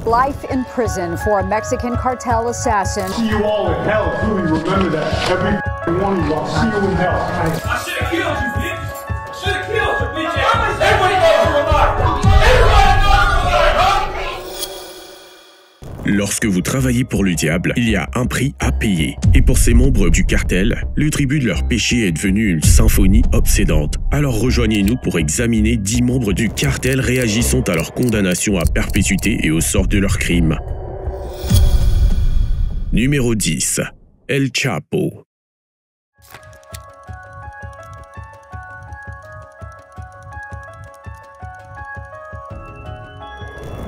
Life in prison for a Mexican cartel assassin. See you all in hell, Louis. Remember that. Every one of you, I'll see you in hell. I should have killed you, bitch. I should have killed you, bitch. Everybody knows you're alive. Everybody knows you're alive, huh? Lorsque vous travaillez pour le diable, il y a un prix à payer. Et pour ces membres du cartel, le tribut de leur péché est devenu une symphonie obsédante. Alors rejoignez-nous pour examiner 10 membres du cartel réagissant à leur condamnation à perpétuité et au sort de leurs crimes. Numéro 10. El Chapo.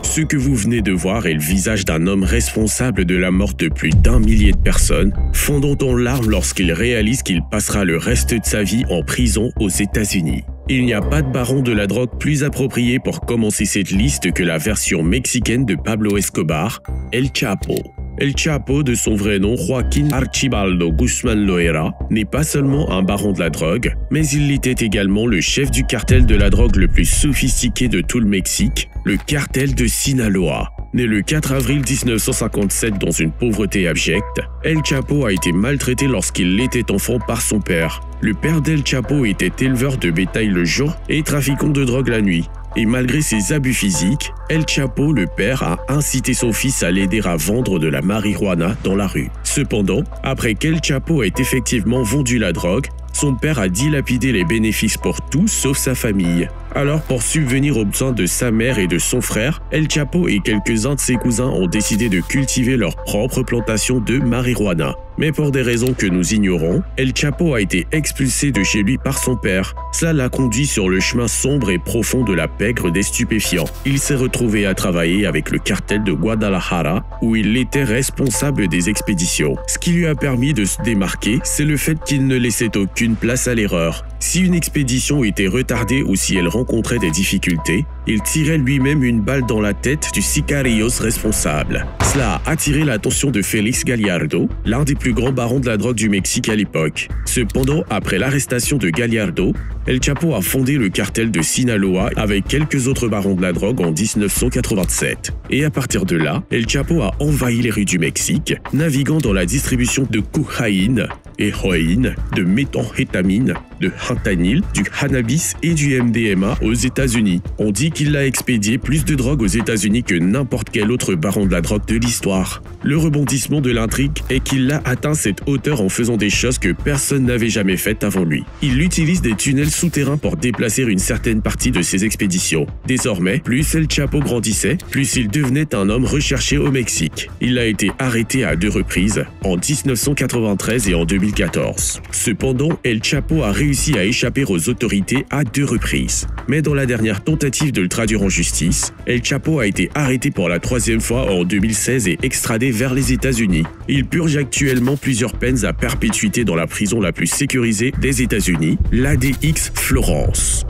Ce que vous venez de voir est le visage d'un homme responsable de la mort de plus d'1 millier de personnes, fondant en larmes lorsqu'il réalise qu'il passera le reste de sa vie en prison aux États-Unis. Il n'y a pas de baron de la drogue plus approprié pour commencer cette liste que la version mexicaine de Pablo Escobar, El Chapo. El Chapo, de son vrai nom Joaquín Archibaldo Guzmán Loera, n'est pas seulement un baron de la drogue, mais il était également le chef du cartel de la drogue le plus sophistiqué de tout le Mexique, le cartel de Sinaloa. Né le 4 avril 1957 dans une pauvreté abjecte, El Chapo a été maltraité lorsqu'il était enfant par son père. Le père d'El Chapo était éleveur de bétail le jour et trafiquant de drogue la nuit. Et malgré ses abus physiques, El Chapo, le père, a incité son fils à l'aider à vendre de la marijuana dans la rue. Cependant, après qu'El Chapo ait effectivement vendu la drogue, son père a dilapidé les bénéfices pour tout sauf sa famille. Alors, pour subvenir aux besoins de sa mère et de son frère, El Chapo et quelques-uns de ses cousins ont décidé de cultiver leur propre plantation de marijuana. Mais pour des raisons que nous ignorons, El Chapo a été expulsé de chez lui par son père. Cela l'a conduit sur le chemin sombre et profond de la pègre des stupéfiants. Il s'est retrouvé à travailler avec le cartel de Guadalajara, où il était responsable des expéditions. Ce qui lui a permis de se démarquer, c'est le fait qu'il ne laissait aucune place à l'erreur. Si une expédition était retardée ou si elle rencontrait des difficultés, il tirait lui-même une balle dans la tête du sicarios responsable. Cela a attiré l'attention de Félix Gallardo, l'un des plus grands barons de la drogue du Mexique à l'époque. Cependant, après l'arrestation de Gallardo, El Chapo a fondé le cartel de Sinaloa avec quelques autres barons de la drogue en 1987. Et à partir de là, El Chapo a envahi les rues du Mexique, naviguant dans la distribution de cocaïne, héroïne, de méthamphétamine, de fentanyl, du cannabis et du MDMA aux États-Unis. On dit qu'il a expédié plus de drogue aux États-Unis que n'importe quel autre baron de la drogue de l'histoire. Le rebondissement de l'intrigue est qu'il a atteint cette hauteur en faisant des choses que personne n'avait jamais faites avant lui. Il utilise des tunnels souterrains pour déplacer une certaine partie de ses expéditions. Désormais, plus El Chapo grandissait, plus il devenait un homme recherché au Mexique. Il a été arrêté à 2 reprises, en 1993 et en 2014. Cependant, El Chapo a réussi à échapper aux autorités à 2 reprises. Mais dans la dernière tentative de le traduire en justice, El Chapo a été arrêté pour la 3e fois en 2016 et extradé vers les États-Unis. Il purge actuellement plusieurs peines à perpétuité dans la prison la plus sécurisée des États-Unis, l'ADX Florence.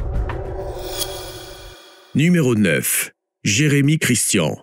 Numéro 9. Jérémy Christian.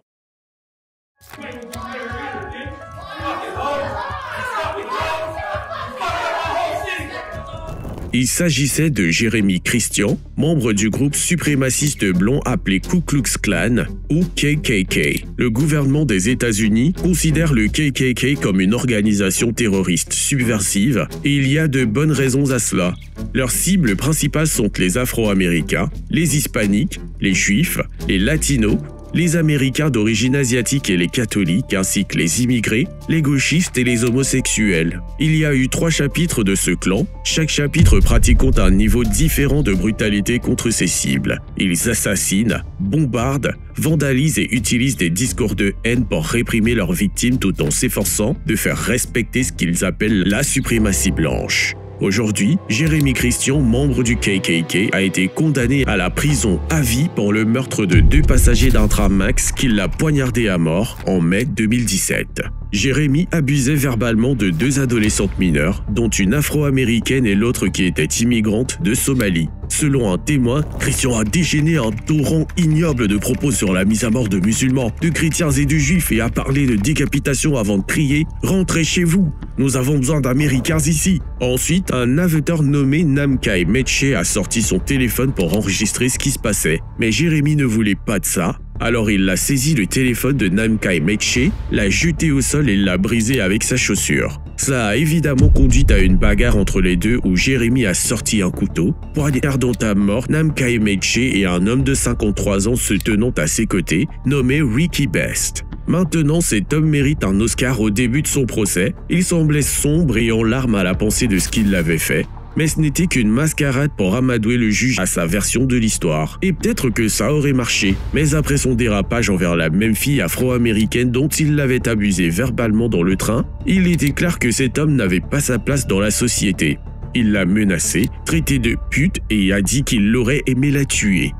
Il s'agissait de Jérémy Christian, membre du groupe suprémaciste blanc appelé Ku Klux Klan ou KKK. Le gouvernement des États-Unis considère le KKK comme une organisation terroriste subversive et il y a de bonnes raisons à cela. Leurs cibles principales sont les Afro-Américains, les Hispaniques, les Juifs, les Latinos, les Américains d'origine asiatique et les catholiques, ainsi que les immigrés, les gauchistes et les homosexuels. Il y a eu 3 chapitres de ce clan, chaque chapitre pratiquant un niveau différent de brutalité contre ses cibles. Ils assassinent, bombardent, vandalisent et utilisent des discours de haine pour réprimer leurs victimes tout en s'efforçant de faire respecter ce qu'ils appellent la suprématie blanche. Aujourd'hui, Jérémy Christian, membre du KKK, a été condamné à la prison à vie pour le meurtre de 2 passagers d'un Tramax qui l'a poignardé à mort en mai 2017. Jérémy abusait verbalement de 2 adolescentes mineures, dont une afro-américaine et l'autre qui était immigrante de Somalie. Selon un témoin, Christian a déchaîné un torrent ignoble de propos sur la mise à mort de musulmans, de chrétiens et de juifs et a parlé de décapitation avant de crier « Rentrez chez vous, nous avons besoin d'Américains ici ». Ensuite, un navetteur nommé Namkai Meche a sorti son téléphone pour enregistrer ce qui se passait. Mais Jérémy ne voulait pas de ça. Alors il a saisi le téléphone de Namkai Meche, l'a jeté au sol et l'a brisé avec sa chaussure. Cela a évidemment conduit à une bagarre entre les deux où Jérémy a sorti un couteau, poignardant à mort Namkai Meche et un homme de 53 ans se tenant à ses côtés, nommé Ricky Best. Maintenant, cet homme mérite un Oscar au début de son procès. Il semblait sombre et en larmes à la pensée de ce qu'il avait fait. Mais ce n'était qu'une mascarade pour amadouer le juge à sa version de l'histoire. Et peut-être que ça aurait marché, mais après son dérapage envers la même fille afro-américaine dont il l'avait abusée verbalement dans le train, il était clair que cet homme n'avait pas sa place dans la société. Il l'a menacée, traité de pute et a dit qu'il l'aurait aimé la tuer.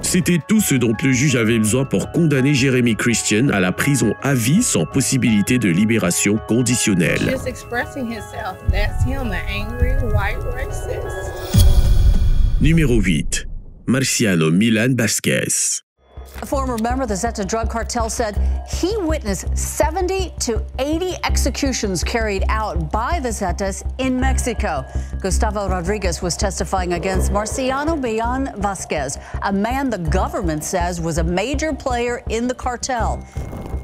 C'était tout ce dont le juge avait besoin pour condamner Jeremy Christian à la prison à vie sans possibilité de libération conditionnelle. Just expressing himself, that's him, an angry white racist. Numéro 8. Marciano Milan Vázquez. A former member of the Zeta drug cartel said he witnessed 70 to 80 executions carried out by the Zetas in Mexico. Gustavo Rodriguez was testifying against Marciano Milan Vázquez, a man the government says was a major player in the cartel.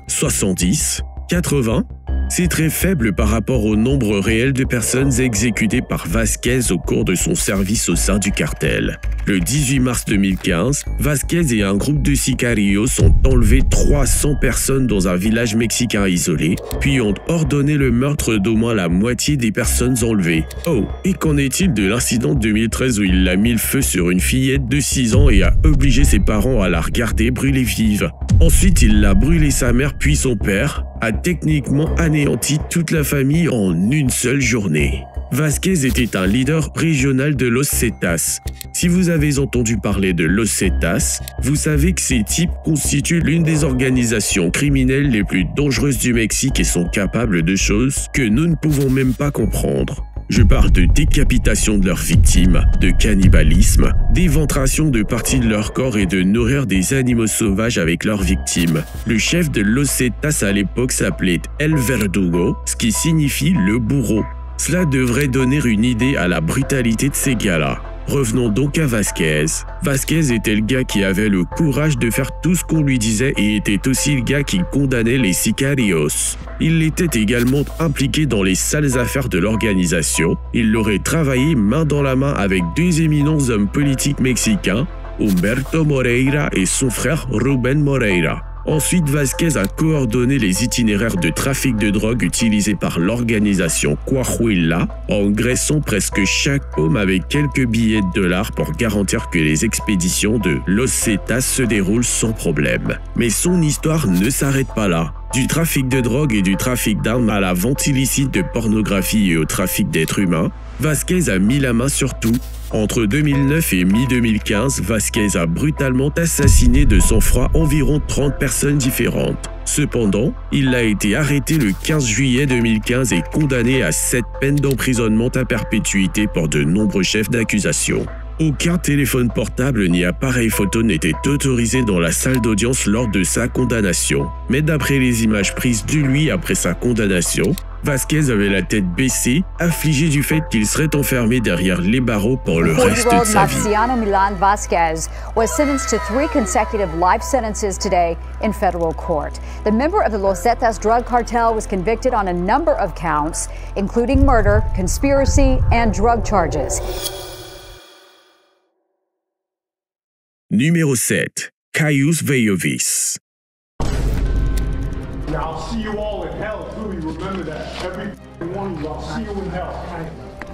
70, 80, c'est très faible par rapport au nombre réel de personnes exécutées par Vázquez au cours de son service au sein du cartel. Le 18 mars 2015, Vázquez et un groupe de sicarios ont enlevé 300 personnes dans un village mexicain isolé, puis ont ordonné le meurtre d'au moins la moitié des personnes enlevées. Oh, et qu'en est-il de l'incident de 2013 où il a mis le feu sur une fillette de 6 ans et a obligé ses parents à la regarder brûler vive? Ensuite, il a brûlé sa mère puis son père, a techniquement anéanti toute la famille en une seule journée. Vázquez était un leader régional de Los Zetas. Si vous avez entendu parler de Los Zetas, vous savez que ces types constituent l'une des organisations criminelles les plus dangereuses du Mexique et sont capables de choses que nous ne pouvons même pas comprendre. Je parle de décapitation de leurs victimes, de cannibalisme, d'éventration de parties de leur corps et de nourrir des animaux sauvages avec leurs victimes. Le chef de Los Zetas à l'époque s'appelait El Verdugo, ce qui signifie le bourreau. Cela devrait donner une idée à la brutalité de ces gars-là. Revenons donc à Vázquez. Vázquez était le gars qui avait le courage de faire tout ce qu'on lui disait et était aussi le gars qui condamnait les sicarios. Il était également impliqué dans les sales affaires de l'organisation. Il aurait travaillé main dans la main avec deux éminents hommes politiques mexicains, Humberto Moreira et son frère Rubén Moreira. Ensuite, Vázquez a coordonné les itinéraires de trafic de drogue utilisés par l'organisation Coahuila, engraissant presque chaque homme avec quelques billets de dollars pour garantir que les expéditions de Los Zetas se déroulent sans problème. Mais son histoire ne s'arrête pas là. Du trafic de drogue et du trafic d'armes à la vente illicite de pornographie et au trafic d'êtres humains, Vázquez a mis la main sur tout. Entre 2009 et mi-2015, Vázquez a brutalement assassiné de sang-froid environ 30 personnes différentes. Cependant, il a été arrêté le 15 juillet 2015 et condamné à 7 peines d'emprisonnement à perpétuité pour de nombreux chefs d'accusation. Aucun téléphone portable ni appareil photo n'était autorisé dans la salle d'audience lors de sa condamnation. Mais d'après les images prises de lui après sa condamnation, Vázquez avait la tête baissée, affligé du fait qu'il serait enfermé derrière les barreaux pour le reste de sa vie. Marciano Milan Vázquez was sentenced to 3 consecutive life sentences today in federal court. The member of the Los Zetas drug cartel was convicted on a number of counts, including murder, conspiracy, and drug charges. Numéro 7. Caius Veiovis. Yeah, I'll see you all in hell, too. Remember that. Every one of you, I'll see you in hell.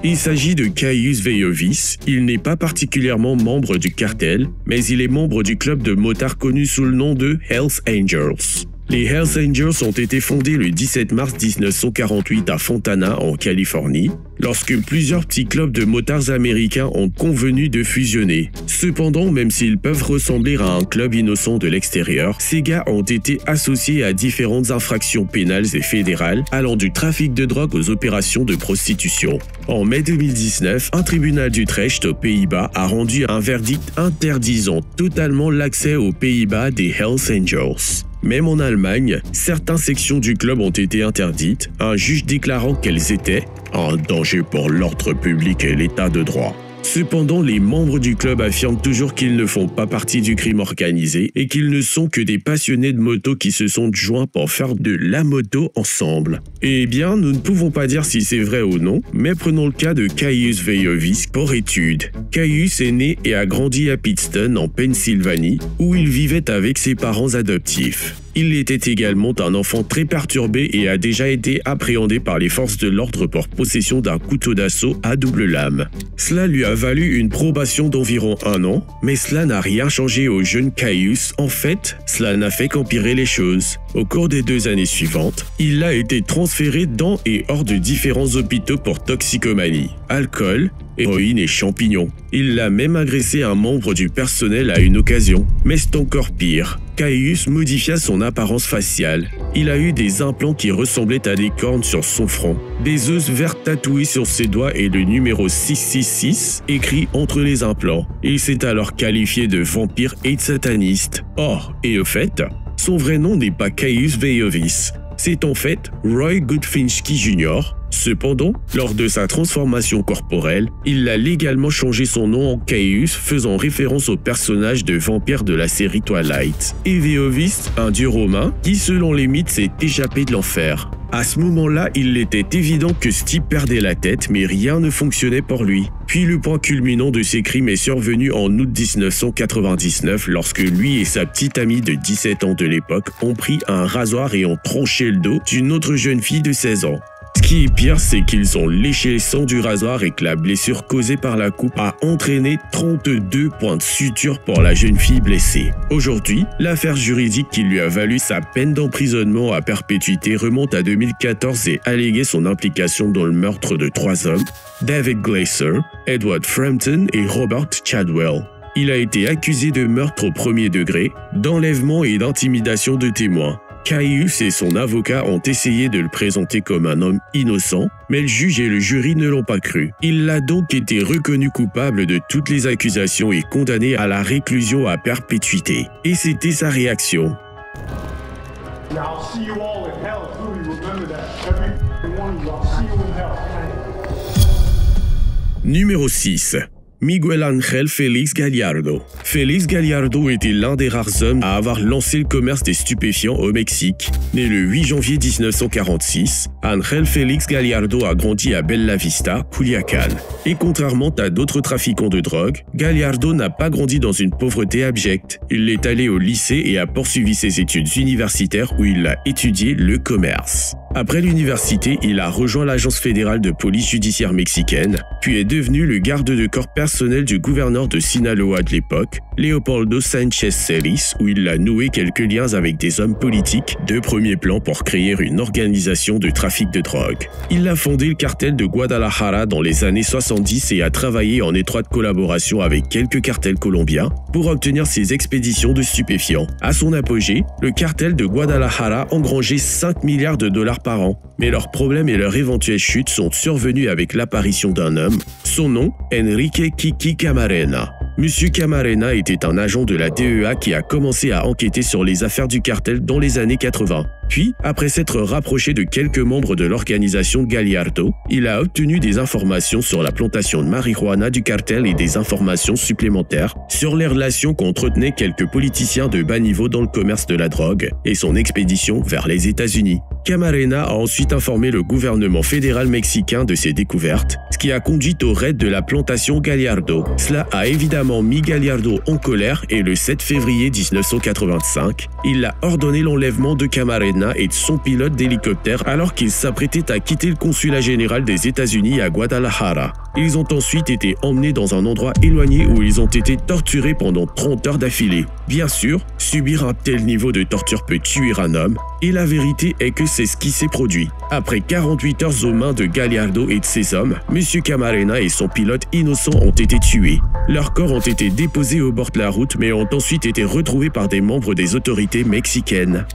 Il s'agit de Caius Veiovis. Il n'est pas particulièrement membre du cartel, mais il est membre du club de motards connu sous le nom de Hells Angels. Les Hells Angels ont été fondés le 17 mars 1948 à Fontana, en Californie, lorsque plusieurs petits clubs de motards américains ont convenu de fusionner. Cependant, même s'ils peuvent ressembler à un club innocent de l'extérieur, ces gars ont été associés à différentes infractions pénales et fédérales, allant du trafic de drogue aux opérations de prostitution. En mai 2019, un tribunal d'Utrecht aux Pays-Bas a rendu un verdict interdisant totalement l'accès aux Pays-Bas des Hells Angels. Même en Allemagne, certaines sections du club ont été interdites, un juge déclarant qu'elles étaient « un danger pour l'ordre public et l'état de droit ». Cependant, les membres du club affirment toujours qu'ils ne font pas partie du crime organisé et qu'ils ne sont que des passionnés de moto qui se sont joints pour faire de la moto ensemble. Eh bien, nous ne pouvons pas dire si c'est vrai ou non, mais prenons le cas de Caius Vejovic pour étude. Caius est né et a grandi à Pittston, en Pennsylvanie, où il vivait avec ses parents adoptifs. Il était également un enfant très perturbé et a déjà été appréhendé par les forces de l'ordre pour possession d'un couteau d'assaut à double lame. Cela lui a valu une probation d'environ 1 an, mais cela n'a rien changé au jeune Caius. En fait, cela n'a fait qu'empirer les choses. Au cours des 2 années suivantes, il a été transféré dans et hors de différents hôpitaux pour toxicomanie, alcool, héroïne et champignons. Il a même agressé un membre du personnel à une occasion. Mais c'est encore pire. Caius modifia son apparence faciale. Il a eu des implants qui ressemblaient à des cornes sur son front, des os verts tatoués sur ses doigts et le numéro 666 écrit entre les implants. Il s'est alors qualifié de vampire et de sataniste. Or, et au fait, son vrai nom n'est pas Caius Vejovic, c'est en fait Roy Goodfinski Jr. Cependant, lors de sa transformation corporelle, il a légalement changé son nom en Caius, faisant référence au personnage de vampire de la série Twilight. Et Vejovic, un dieu romain, qui selon les mythes s'est échappé de l'enfer. À ce moment-là, il était évident que Steve perdait la tête, mais rien ne fonctionnait pour lui. Puis le point culminant de ses crimes est survenu en août 1999 lorsque lui et sa petite amie de 17 ans de l'époque ont pris un rasoir et ont tranché le dos d'une autre jeune fille de 16 ans. Ce qui est pire, c'est qu'ils ont léché le sang du rasoir et que la blessure causée par la coupe a entraîné 32 points de suture pour la jeune fille blessée. Aujourd'hui, l'affaire juridique qui lui a valu sa peine d'emprisonnement à perpétuité remonte à 2014 et alléguait son implication dans le meurtre de 3 hommes, David Glaser, Edward Frampton et Robert Chadwell. Il a été accusé de meurtre au 1er degré, d'enlèvement et d'intimidation de témoins. Caius et son avocat ont essayé de le présenter comme un homme innocent, mais le juge et le jury ne l'ont pas cru. Il a donc été reconnu coupable de toutes les accusations et condamné à la réclusion à perpétuité. Et c'était sa réaction. I'll see you all in hell. Truly remember that. Every one of you, I'll see you in hell. Numéro 6. Miguel Ángel Félix Gallardo. Félix Gallardo était l'un des rares hommes à avoir lancé le commerce des stupéfiants au Mexique. Né le 8 janvier 1946, Ángel Félix Gallardo a grandi à Bella Vista, Culiacán. Et contrairement à d'autres trafiquants de drogue, Gallardo n'a pas grandi dans une pauvreté abjecte. Il est allé au lycée et a poursuivi ses études universitaires où il a étudié le commerce. Après l'université, il a rejoint l'agence fédérale de police judiciaire mexicaine, puis est devenu le garde de corps personnel du gouverneur de Sinaloa de l'époque, Leopoldo Sánchez Celis, où il a noué quelques liens avec des hommes politiques de premier plan pour créer une organisation de trafic de drogue. Il a fondé le cartel de Guadalajara dans les années 70 et a travaillé en étroite collaboration avec quelques cartels colombiens pour obtenir ses expéditions de stupéfiants. À son apogée, le cartel de Guadalajara engrangeait 5 milliards de dollars par an. Mais leurs problèmes et leur éventuelle chute sont survenus avec l'apparition d'un homme. Son nom, Enrique Kiki Camarena. Monsieur Camarena était un agent de la DEA qui a commencé à enquêter sur les affaires du cartel dans les années 80. Puis, après s'être rapproché de quelques membres de l'organisation Gallardo, il a obtenu des informations sur la plantation de marijuana du cartel et des informations supplémentaires sur les relations qu'entretenaient quelques politiciens de bas niveau dans le commerce de la drogue et son expédition vers les États-Unis. Camarena a ensuite informé le gouvernement fédéral mexicain de ses découvertes, ce qui a conduit au raid de la plantation Gallardo. Cela a évidemment mis Gallardo en colère et le 7 février 1985, il a ordonné l'enlèvement de Camarena et de son pilote d'hélicoptère alors qu'ils s'apprêtaient à quitter le consulat général des États-Unis à Guadalajara. Ils ont ensuite été emmenés dans un endroit éloigné où ils ont été torturés pendant 30 heures d'affilée. Bien sûr, subir un tel niveau de torture peut tuer un homme, et la vérité est que c'est ce qui s'est produit. Après 48 heures aux mains de Gallardo et de ses hommes, M. Camarena et son pilote innocent ont été tués. Leurs corps ont été déposés au bord de la route mais ont ensuite été retrouvés par des membres des autorités mexicaines.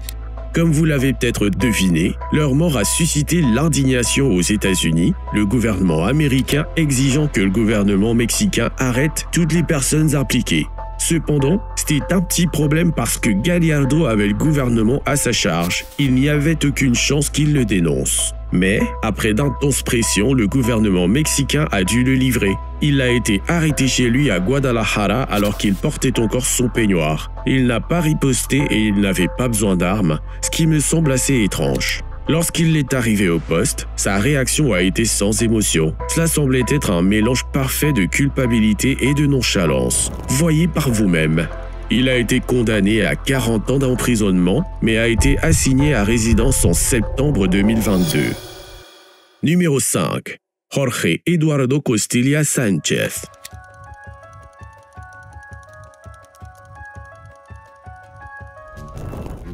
Comme vous l'avez peut-être deviné, leur mort a suscité l'indignation aux États-Unis, le gouvernement américain exigeant que le gouvernement mexicain arrête toutes les personnes impliquées. Cependant, c'était un petit problème parce que Gallardo avait le gouvernement à sa charge. Il n'y avait aucune chance qu'il le dénonce. Mais, après d'intenses pressions, le gouvernement mexicain a dû le livrer. Il a été arrêté chez lui à Guadalajara alors qu'il portait encore son peignoir. Il n'a pas riposté et il n'avait pas besoin d'armes, ce qui me semble assez étrange. Lorsqu'il est arrivé au poste, sa réaction a été sans émotion. Cela semblait être un mélange parfait de culpabilité et de nonchalance. Voyez par vous-même. Il a été condamné à 40 ans d'emprisonnement, mais a été assigné à résidence en septembre 2022. Numéro 5. Jorge Eduardo Costilla Sánchez.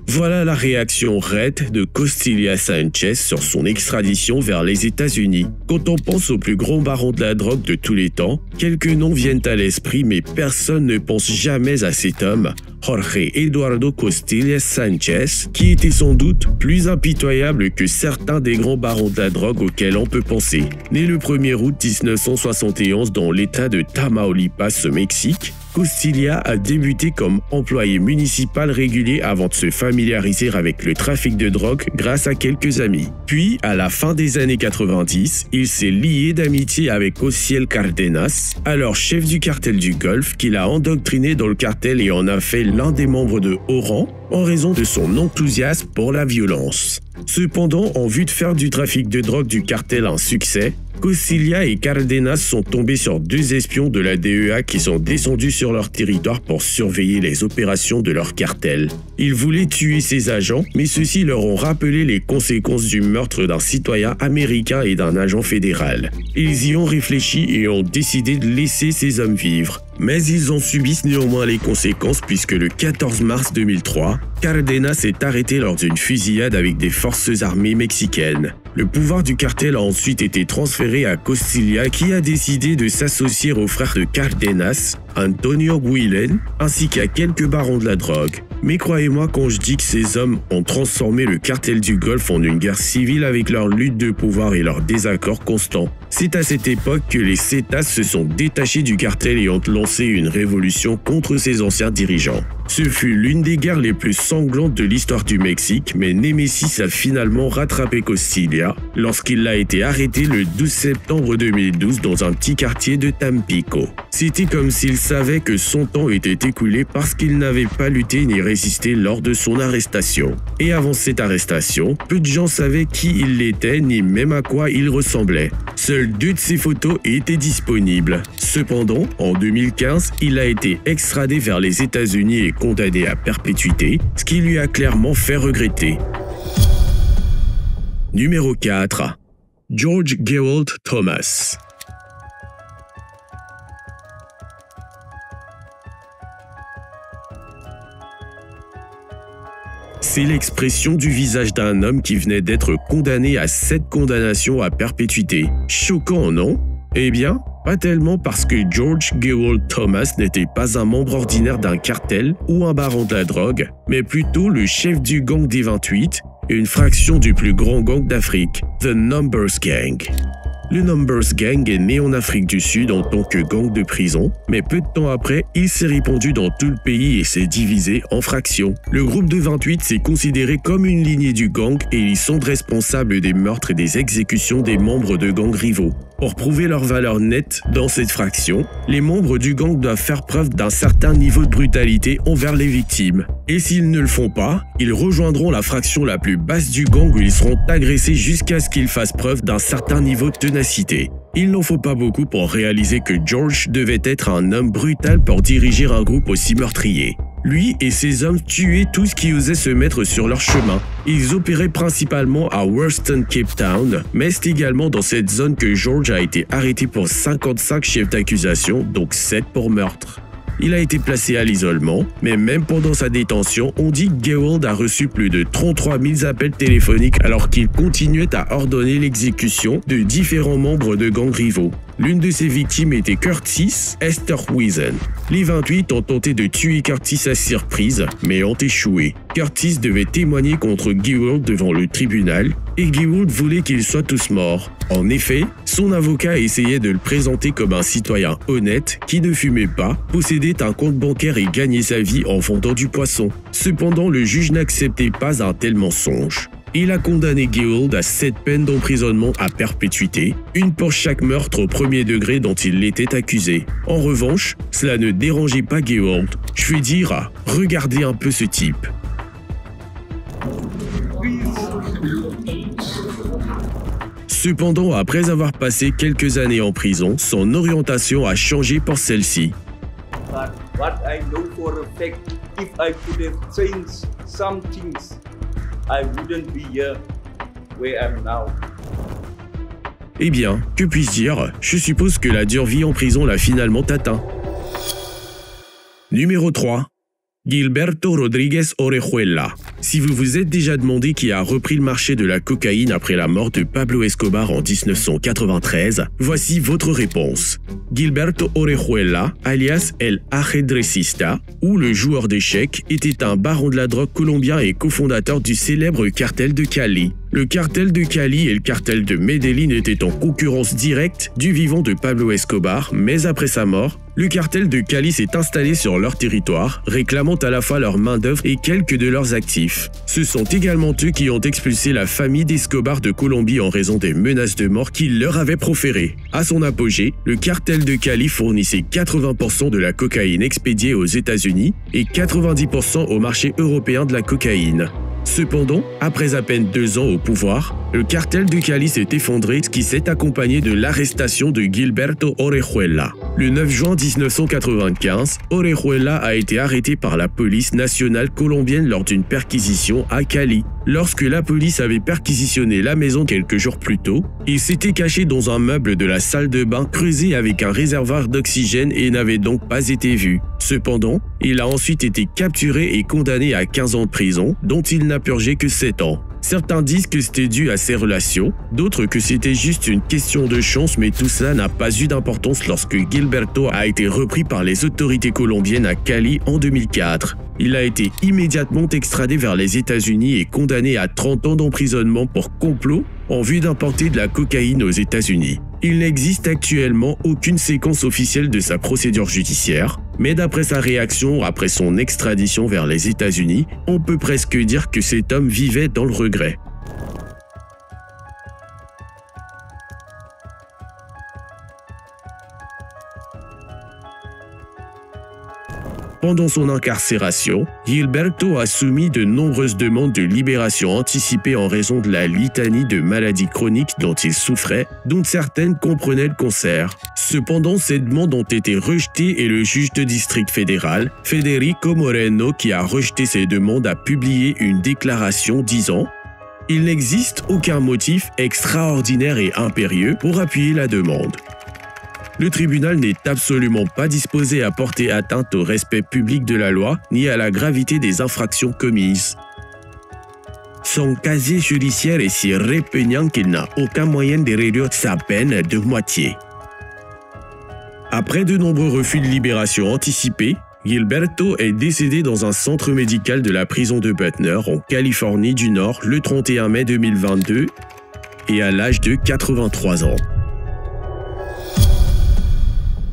Voilà la réaction raide de Costilla Sánchez sur son extradition vers les États-Unis. Quand on pense au plus grand baron de la drogue de tous les temps, quelques noms viennent à l'esprit, mais personne ne pense jamais à cet homme, Jorge Eduardo Costilla Sánchez, qui était sans doute plus impitoyable que certains des grands barons de la drogue auxquels on peut penser. Né le 1er août 1971 dans l'État de Tamaulipas, au Mexique, Costilla a débuté comme employé municipal régulier avant de se familiariser avec le trafic de drogue grâce à quelques amis. Puis, à la fin des années 90, il s'est lié d'amitié avec Osiel Cárdenas, alors chef du cartel du Golfe, qu'il a endoctriné dans le cartel et en a fait l'un des membres de haut rang en raison de son enthousiasme pour la violence. Cependant, en vue de faire du trafic de drogue du cartel un succès, Costilla et Cárdenas sont tombés sur 2 espions de la DEA qui sont descendus sur leur territoire pour surveiller les opérations de leur cartel. Ils voulaient tuer ces agents, mais ceux-ci leur ont rappelé les conséquences du meurtre d'un citoyen américain et d'un agent fédéral. Ils y ont réfléchi et ont décidé de laisser ces hommes vivre. Mais ils en subissent néanmoins les conséquences puisque le 14 mars 2003, Cárdenas est arrêté lors d'une fusillade avec des forces armées mexicaines. Le pouvoir du cartel a ensuite été transféré à Costilla qui a décidé de s'associer aux frères de Cárdenas, Antonio Guillen, ainsi qu'à quelques barons de la drogue. Mais croyez-moi quand je dis que ces hommes ont transformé le cartel du Golfe en une guerre civile avec leur lutte de pouvoir et leurs désaccords constants. C'est à cette époque que les Zetas se sont détachés du cartel et ont lancé une révolution contre ses anciens dirigeants. Ce fut l'une des guerres les plus sanglantes de l'histoire du Mexique, mais Némésis a finalement rattrapé Costilla lorsqu'il a été arrêté le 12 septembre 2012 dans un petit quartier de Tampico. C'était comme s'il savait que son temps était écoulé parce qu'il n'avait pas lutté ni résisté lors de son arrestation. Et avant cette arrestation, peu de gens savaient qui il était ni même à quoi il ressemblait. Seules 2 de ses photos étaient disponibles. Cependant, en 2015, il a été extradé vers les États-Unis et condamné à perpétuité, ce qui lui a clairement fait regretter. Numéro 4. George Gerald Thomas. C'est l'expression du visage d'un homme qui venait d'être condamné à 7 condamnations à perpétuité. Choquant, non? Eh bien, pas tellement parce que George Gerald Thomas n'était pas un membre ordinaire d'un cartel ou un baron de la drogue, mais plutôt le chef du gang des 28, une fraction du plus grand gang d'Afrique, The Numbers Gang. Le Numbers Gang est né en Afrique du Sud en tant que gang de prison, mais peu de temps après, il s'est répandu dans tout le pays et s'est divisé en fractions. Le groupe de 28 s'est considéré comme une lignée du gang et ils sont responsables des meurtres et des exécutions des membres de gangs rivaux. Pour prouver leur valeur nette dans cette fraction, les membres du gang doivent faire preuve d'un certain niveau de brutalité envers les victimes. Et s'ils ne le font pas, ils rejoindront la fraction la plus basse du gang où ils seront agressés jusqu'à ce qu'ils fassent preuve d'un certain niveau de ténacité. Il n'en faut pas beaucoup pour réaliser que George devait être un homme brutal pour diriger un groupe aussi meurtrier. Lui et ses hommes tuaient tout ce qui osait se mettre sur leur chemin. Ils opéraient principalement à Worston, Cape Town, mais c'est également dans cette zone que George a été arrêté pour 55 chefs d'accusation, donc 7 pour meurtre. Il a été placé à l'isolement, mais même pendant sa détention, on dit que Gerald a reçu plus de 33 000 appels téléphoniques alors qu'il continuait à ordonner l'exécution de différents membres de gangs rivaux. L'une de ses victimes était Curtis Esther Wiesen. Les 28 ont tenté de tuer Curtis à surprise, mais ont échoué. Curtis devait témoigner contre Gerald devant le tribunal et Gerald voulait qu'ils soient tous morts. En effet, son avocat essayait de le présenter comme un citoyen honnête qui ne fumait pas, possédait un compte bancaire et gagnait sa vie en vendant du poisson. Cependant, le juge n'acceptait pas un tel mensonge. Il a condamné Gerold à 7 peines d'emprisonnement à perpétuité, une pour chaque meurtre au premier degré dont il était accusé. En revanche, cela ne dérangeait pas Gerold. Je vais dire, regardez un peu ce type. Cependant, après avoir passé quelques années en prison, son orientation a changé pour celle-ci. But what I know for a fact, if I could have changed some things, I wouldn't be here where I'm now. Eh bien, que puis-je dire? Je suppose que la dure vie en prison l'a finalement atteint. Numéro 3. Gilberto Rodríguez Orejuela. Si vous vous êtes déjà demandé qui a repris le marché de la cocaïne après la mort de Pablo Escobar en 1993, voici votre réponse. Gilberto Orejuela, alias El Ajedrecista, ou le joueur d'échecs, était un baron de la drogue colombien et cofondateur du célèbre cartel de Cali. Le cartel de Cali et le cartel de Medellín étaient en concurrence directe du vivant de Pablo Escobar, mais après sa mort, le cartel de Cali s'est installé sur leur territoire, réclamant à la fois leur main-d'œuvre et quelques de leurs actifs. Ce sont également eux qui ont expulsé la famille d'Escobar de Colombie en raison des menaces de mort qu'il leur avait proférées. À son apogée, le cartel de Cali fournissait 80% de la cocaïne expédiée aux États-Unis et 90% au marché européen de la cocaïne. Cependant, après à peine 2 ans au pouvoir, le cartel de Cali s'est effondré, ce qui s'est accompagné de l'arrestation de Gilberto Orejuela. Le 9 juin 1995, Orejuela a été arrêté par la police nationale colombienne lors d'une perquisition à Cali. Lorsque la police avait perquisitionné la maison quelques jours plus tôt, il s'était caché dans un meuble de la salle de bain creusé avec un réservoir d'oxygène et n'avait donc pas été vu. Cependant, il a ensuite été capturé et condamné à 15 ans de prison, dont il n'a purgé que 7 ans. Certains disent que c'était dû à ses relations, d'autres que c'était juste une question de chance, mais tout cela n'a pas eu d'importance lorsque Gilberto a été repris par les autorités colombiennes à Cali en 2004. Il a été immédiatement extradé vers les États-Unis et condamné à 30 ans d'emprisonnement pour complot en vue d'importer de la cocaïne aux États-Unis. Il n'existe actuellement aucune séquence officielle de sa procédure judiciaire, mais d'après sa réaction après son extradition vers les États-Unis, on peut presque dire que cet homme vivait dans le regret. Pendant son incarcération, Gilberto a soumis de nombreuses demandes de libération anticipée en raison de la litanie de maladies chroniques dont il souffrait, dont certaines comprenaient le cancer. Cependant, ces demandes ont été rejetées et le juge de district fédéral, Federico Moreno, qui a rejeté ces demandes, a publié une déclaration disant « Il n'existe aucun motif extraordinaire et impérieux pour appuyer la demande. » Le tribunal n'est absolument pas disposé à porter atteinte au respect public de la loi ni à la gravité des infractions commises. Son casier judiciaire est si répugnant qu'il n'a aucun moyen de réduire sa peine de moitié. Après de nombreux refus de libération anticipée, Gilberto est décédé dans un centre médical de la prison de Butner en Californie du Nord le 31 mai 2022 et à l'âge de 83 ans.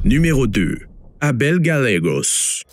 Numéro 2. Abel Gallegos.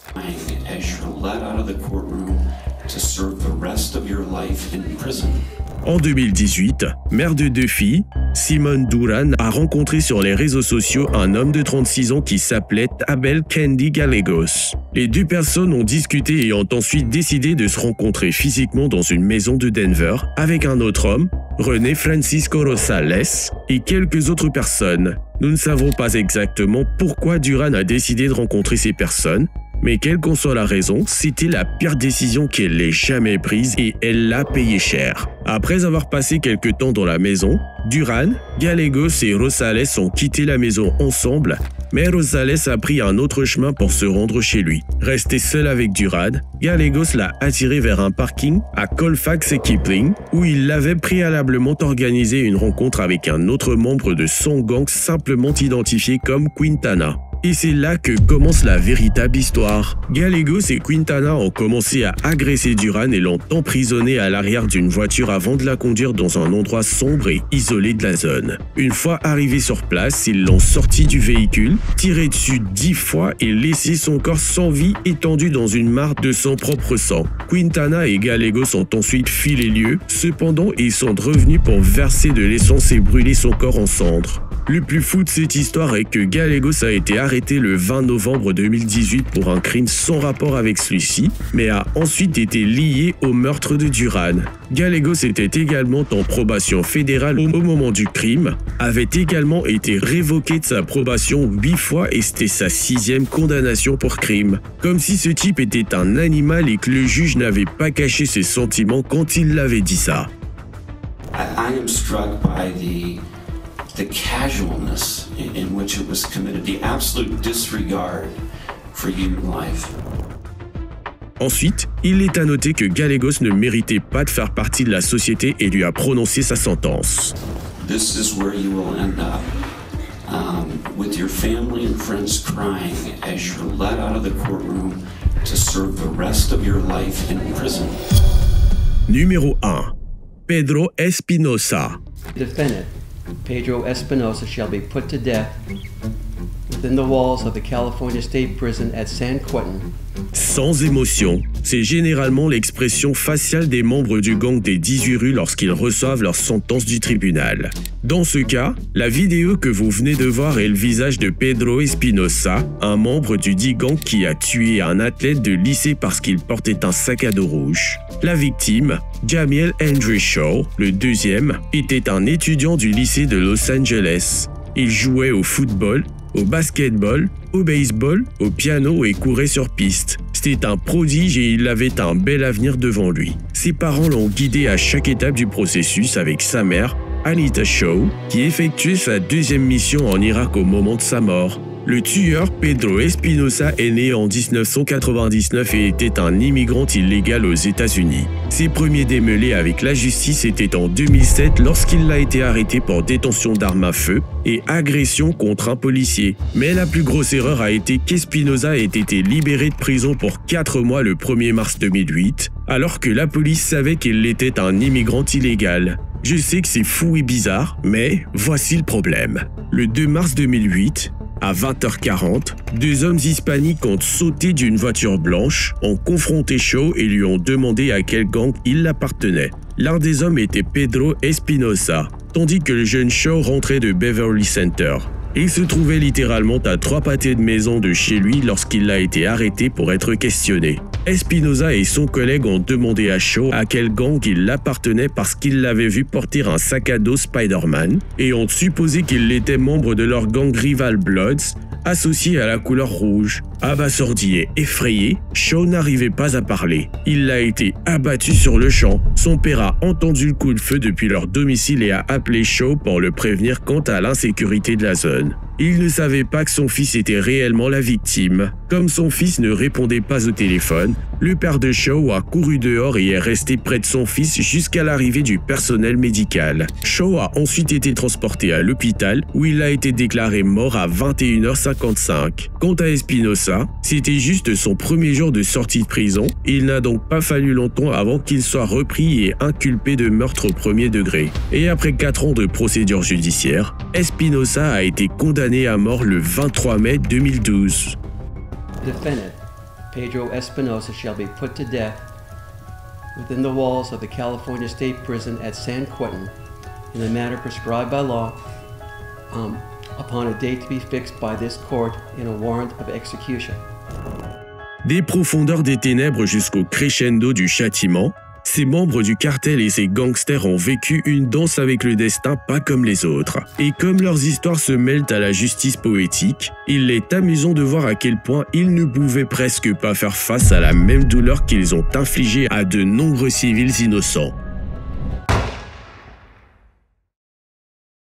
En 2018, mère de 2 filles, Simone Duran a rencontré sur les réseaux sociaux un homme de 36 ans qui s'appelait Abel Candy Gallegos. Les 2 personnes ont discuté et ont ensuite décidé de se rencontrer physiquement dans une maison de Denver avec un autre homme, René Francisco Rosales, et quelques autres personnes. Nous ne savons pas exactement pourquoi Duran a décidé de rencontrer ces personnes, mais quelle qu'en soit la raison, c'était la pire décision qu'elle ait jamais prise et elle l'a payé cher. Après avoir passé quelques temps dans la maison, Duran, Gallegos et Rosales ont quitté la maison ensemble, mais Rosales a pris un autre chemin pour se rendre chez lui. Resté seul avec Duran, Gallegos l'a attiré vers un parking à Colfax et Kipling, où il avait préalablement organisé une rencontre avec un autre membre de son gang simplement identifié comme Quintana. Et c'est là que commence la véritable histoire. Gallegos et Quintana ont commencé à agresser Duran et l'ont emprisonné à l'arrière d'une voiture avant de la conduire dans un endroit sombre et isolé de la zone. Une fois arrivés sur place, ils l'ont sorti du véhicule, tiré dessus 10 fois et laissé son corps sans vie étendu dans une mare de son propre sang. Quintana et Gallegos ont ensuite fui les lieux, cependant ils sont revenus pour verser de l'essence et brûler son corps en cendres. Le plus fou de cette histoire est que Gallegos a été arrêté le 20 novembre 2018 pour un crime sans rapport avec celui-ci, mais a ensuite été lié au meurtre de Duran. Gallegos était également en probation fédérale au moment du crime, avait également été révoqué de sa probation 8 fois et c'était sa 6e condamnation pour crime. Comme si ce type était un animal et que le juge n'avait pas caché ses sentiments quand il l'avait dit ça. I am struck by the casualness in which it was committed, the absolute disregard for human life. Ensuite, il est à noter que Gallegos ne méritait pas de faire partie de la société et lui a prononcé sa sentence. This is where you will end up, with your family and friends crying as you're let out of the courtroom to serve the rest of your life in prison. Numéro 1. Pedro Espinosa. Defendant Pedro Espinosa shall be put to death within the walls of the California State Prison at San Quentin. Sans émotion, c'est généralement l'expression faciale des membres du gang des 18 rues lorsqu'ils reçoivent leur sentence du tribunal. Dans ce cas, la vidéo que vous venez de voir est le visage de Pedro Espinosa, un membre du dit gang qui a tué un athlète de lycée parce qu'il portait un sac à dos rouge. La victime, Jamiel Andrew Shaw, le deuxième, était un étudiant du lycée de Los Angeles. Il jouait au football, au basketball, au baseball, au piano et courait sur piste. C'était un prodige et il avait un bel avenir devant lui. Ses parents l'ont guidé à chaque étape du processus avec sa mère, Anita Shaw, qui effectuait sa 2e mission en Irak au moment de sa mort. Le tueur, Pedro Espinosa, est né en 1999 et était un immigrant illégal aux États-Unis. Ses premiers démêlés avec la justice étaient en 2007 lorsqu'il a été arrêté pour détention d'armes à feu et agression contre un policier. Mais la plus grosse erreur a été qu'Espinosa ait été libéré de prison pour 4 mois le 1er mars 2008, alors que la police savait qu'il était un immigrant illégal. Je sais que c'est fou et bizarre, mais voici le problème. Le 2 mars 2008, à 20h40, 2 hommes hispaniques ont sauté d'une voiture blanche, ont confronté Shaw et lui ont demandé à quel gang il appartenait. L'un des hommes était Pedro Espinosa, tandis que le jeune Shaw rentrait de Beverly Center. Il se trouvait littéralement à 3 pâtés de maison de chez lui lorsqu'il a été arrêté pour être questionné. Espinosa et son collègue ont demandé à Shaw à quel gang il appartenait parce qu'il l'avait vu porter un sac à dos Spider-Man et ont supposé qu'il était membre de leur gang rival Bloods, associé à la couleur rouge. Abasourdi et effrayé, Shaw n'arrivait pas à parler. Il a été abattu sur le champ. Son père a entendu le coup de feu depuis leur domicile et a appelé Shaw pour le prévenir quant à l'insécurité de la zone. Il ne savait pas que son fils était réellement la victime. Comme son fils ne répondait pas au téléphone, le père de Shaw a couru dehors et est resté près de son fils jusqu'à l'arrivée du personnel médical. Shaw a ensuite été transporté à l'hôpital où il a été déclaré mort à 21h55. Quant à Espinosa, c'était juste son premier jour de sortie de prison. Il n'a donc pas fallu longtemps avant qu'il soit repris et inculpé de meurtre au 1er degré. Et après 4 ans de procédure judiciaire, Espinosa a été condamné à mort le 23 mai 2012. Defendant Pedro Espinosa shall be put to death within the walls of the California State Prison at San Quentin in the manner prescribed by law upon a date to be fixed by this court in a warrant of execution. Des profondeurs des ténèbres jusqu'au crescendo du châtiment, ces membres du cartel et ces gangsters ont vécu une danse avec le destin pas comme les autres. Et comme leurs histoires se mêlent à la justice poétique, il est amusant de voir à quel point ils ne pouvaient presque pas faire face à la même douleur qu'ils ont infligée à de nombreux civils innocents.